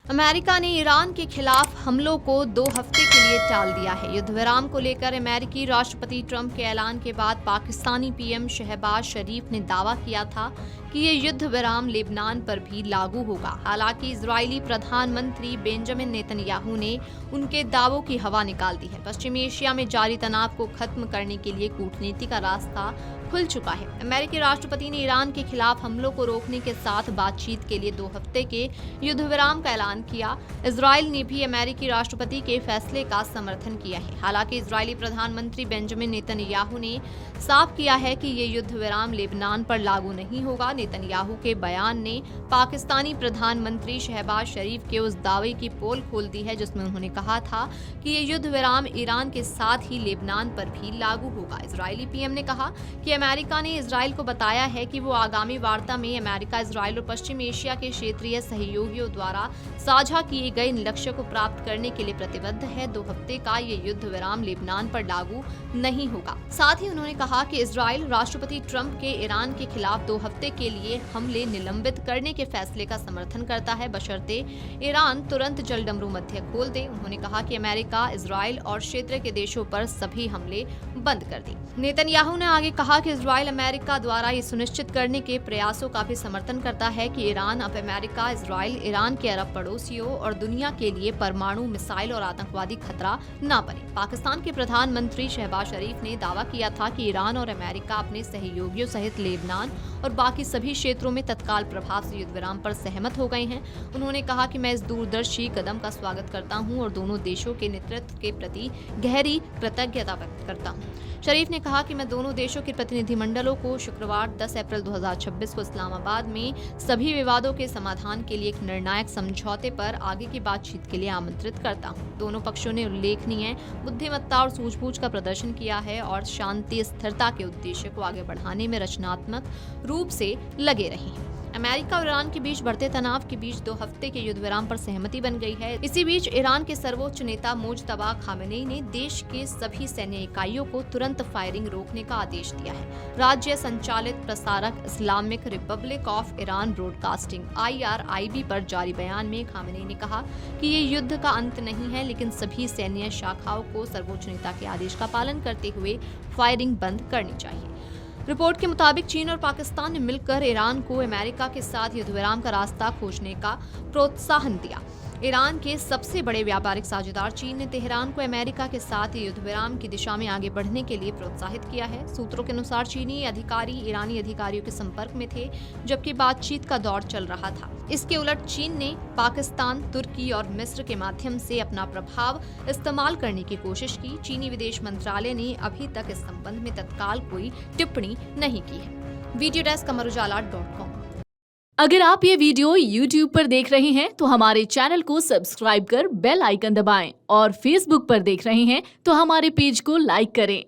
America ने Iran के खिलाफ हमलों को 2 हफ्ते के लिए टाल दिया है। युद्ध विराम को लेकर अमेरिकी राष्ट्रपति ट्रंप के ऐलान के बाद पाकिस्तानी पीएम शहबाज शरीफ ने दावा किया था कि ये युद्ध विराम लेबनान पर भी लागू होगा। हालांकि इजरायली प्रधानमंत्री बेंजामिन नेतन्याहू ने उनके दावों की हवा निकाल दी है। पश्चिमी एशिया में जारी तनाव को खत्म करने के लिए कूटनीति का रास्ता खुल चुका है। अमेरिकी राष्ट्रपति ने ईरान के खिलाफ हमलों को रोकने के साथ बातचीत के लिए 2 हफ्ते के युद्ध विराम का ऐलान किया। इजरायल ने भी अमेरिकी राष्ट्रपति के फैसले का समर्थन किया है। हालांकि इजरायली प्रधानमंत्री बेंजामिन नेतन्याहू ने साफ किया है कि ये युद्ध विराम लेबनान पर लागू नहीं होगा। नेतन्याहू के बयान ने पाकिस्तानी प्रधानमंत्री शहबाज शरीफ के उस दावे की पोल खोल दी है जिसमें उन्होंने कहा था कि ये युद्ध विराम ईरान के साथ ही लेबनान पर भी लागू होगा। इजरायली पीएम ने कहा कि अमेरिका ने इजरायल को बताया है कि वो आगामी वार्ता में अमेरिका, इजरायल और पश्चिम एशिया के क्षेत्रीय सहयोगियों द्वारा साझा किए गए इन लक्ष्यों को प्राप्त करने के लिए प्रतिबद्ध है। 2 हफ्ते का ये युद्ध विराम लेबनान पर लागू नहीं होगा। साथ ही उन्होंने कहा कि इजरायल राष्ट्रपति ट्रंप के ईरान के खिलाफ 2 हफ्ते के लिए हमले निलंबित करने के फैसले का समर्थन करता है, बशर्ते ईरान तुरंत जलडमरू मध्य खोल दे। उन्होंने कहा कि अमेरिका, इजरायल और क्षेत्र के देशों पर सभी हमले बंद कर दे। नेतन्याहू ने आगे कहा कि इजरायल अमेरिका द्वारा ये सुनिश्चित करने के प्रयासों का भी समर्थन करता है कि ईरान अब अमेरिका, इजरायल, ईरान के अरब पड़ोसियों और दुनिया के लिए परमाणु, मिसाइल और आतंकवादी खतरा न बने। पाकिस्तान के प्रधानमंत्री शहबाज शरीफ ने दावा किया था कि ईरान और अमेरिका अपने सहयोगियों सहित लेबनान और बाकी सभी क्षेत्रों में तत्काल प्रभाव से युद्ध विराम पर सहमत हो गए हैं। उन्होंने कहा कि मैं इस दूरदर्शी कदम का स्वागत करता हूं और दोनों देशों के नेतृत्व के प्रति गहरी कृतज्ञता व्यक्त करता हूं। शरीफ ने कहा कि मैं दोनों देशों के प्रतिनिधिमंडलों को शुक्रवार 10 अप्रैल 2026 को इस्लामाबाद में सभी विवादों के समाधान के लिए एक निर्णायक समझौते पर आगे की बातचीत के लिए आमंत्रित करता हूं। दोनों पक्षों ने उल्लेखनीय बुद्धिमत्ता और सूझबूझ का प्रदर्शन किया है और शांति स्थिरता के उद्देश्य को आगे बढ़ाने में रचनात्मक रूप से लगे रहे हैं। अमेरिका और ईरान के बीच बढ़ते तनाव के बीच 2 हफ्ते के युद्ध विराम पर सहमति बन गई है। इसी बीच ईरान के सर्वोच्च नेता मुज्तबा खामेनेई ने देश के सभी सैन्य इकाइयों को तुरंत फायरिंग रोकने का आदेश दिया है। राज्य संचालित प्रसारक Islamic Republic of Iran broadcasting IRIB पर जारी बयान में खामेनेई ने कहा कि ये युद्ध का अंत नहीं है, लेकिन सभी सैन्य शाखाओं को सर्वोच्च नेता के आदेश का पालन करते हुए फायरिंग बंद करनी चाहिए। रिपोर्ट के मुताबिक चीन और पाकिस्तान ने मिलकर ईरान को अमेरिका के साथ युद्ध विराम का रास्ता खोजने का प्रोत्साहन दिया। ईरान के सबसे बड़े व्यापारिक साझेदार चीन ने तेहरान को अमेरिका के साथ युद्ध विराम की दिशा में आगे बढ़ने के लिए प्रोत्साहित किया है। सूत्रों के अनुसार चीनी अधिकारी ईरानी अधिकारियों के संपर्क में थे जबकि बातचीत का दौर चल रहा था। इसके उलट चीन ने पाकिस्तान, तुर्की और मिस्र के माध्यम से अपना प्रभाव इस्तेमाल करने की कोशिश की। चीनी विदेश मंत्रालय ने अभी तक इस संबंध में तत्काल कोई टिप्पणी नहीं की है। Video desk amarujala.com। अगर आप ये वीडियो YouTube पर देख रहे हैं तो हमारे चैनल को सब्सक्राइब कर बेल आइकन दबाएं और Facebook पर देख रहे हैं तो हमारे पेज को लाइक करें।